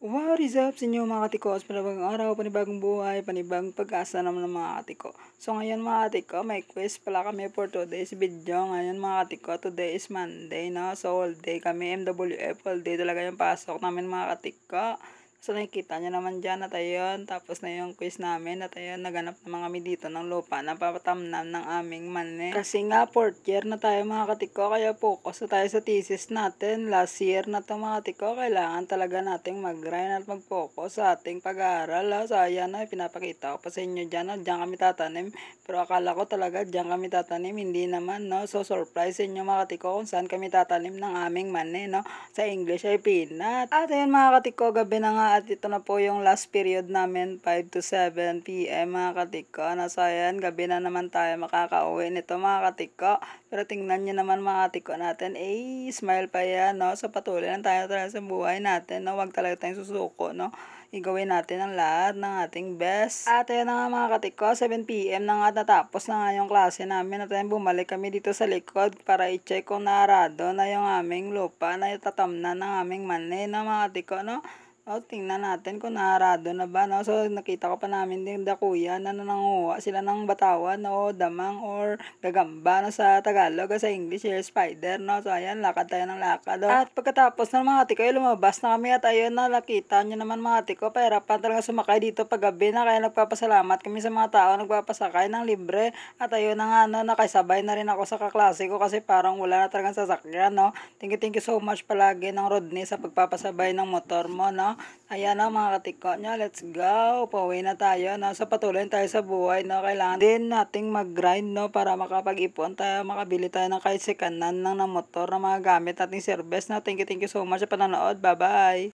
What is up sa inyo mga katikos? Panibagong araw, panibagong buhay, panibagong pag-asa naman ng mga katiko. So ngayon mga katiko, may quiz pala kami for today's video. Ngayon mga katiko, today is Monday, no? So all day kami, MWF, all day talaga yung pasok namin mga katiko. So nakikita nyo naman dyan at ayun, tapos na yung quiz namin at ayun, naganap naman kami dito ng lupa na papatamnan ng aming mani. Kasi nga 4th year na tayo mga katiko, kaya focus na tayo sa thesis natin. Last year na to mga katiko, kailangan talaga nating mag-grind at mag-focus sa ating pag-aaral. So ayan na, pinapakita ko pa sa inyo dyan, no? Dyan kami tatanim, pero akala ko talaga dyan kami tatanim, hindi naman, no? So surprise sa inyo mga katiko kung saan kami tatanim ng aming mani, no? Sa English ay peanut. At ayun mga katiko, gabi na nga at ito na po yung last period namin, 5 to 7 p.m. mga katiko. So ayan, gabi na naman tayo makakauwi nito mga katiko. Pero tingnan nyo naman mga katiko natin, smile pa yan, no? So patuloy lang tayo talaga sa buhay natin, no? Huwag talaga tayong susuko, no? Igawin natin ang lahat ng ating best. At ayun na nga mga katiko, 7 p.m. na nga natapos na nga yung klase namin. At ayun, bumalik kami dito sa likod para i-check kung naarado na yung aming lupa na itatamnan ng aming mani na mga katiko, no? O, tingnan natin kung naarado na ba, no? So, nakita ko pa namin din dakuya na nanguha sila ng batawan o damang or gagamba, no? Sa Tagalog o sa English, spider, no? So, ayan, lakad tayo ng lakad. O. At pagkatapos ng mga tiko, lumabas na kami at ayun na, nakita nyo naman mga tiko, pahirapan talaga sumakay dito paggabi na, kaya nagpapasalamat kami sa mga tao nagpapasakay ng libre. At ayun na nga, no, nakasabay na rin ako sa kaklase ko kasi parang wala na talagang sasakyan, no? Thank you so much palagi ng Rodney sa pagpapasabay ng motor mo, no? Ayan na mga katiko nyo, let's go. Pauwi na tayo, no? So patuloy tayo sa buhay, no? Kailangan din nating mag-grind, no? Para makapag-ipon tayo, makabili tayo ng kahit sekanan ng motor na mga gamit nating service, no? Thank you so much sa panonood. Bye-bye!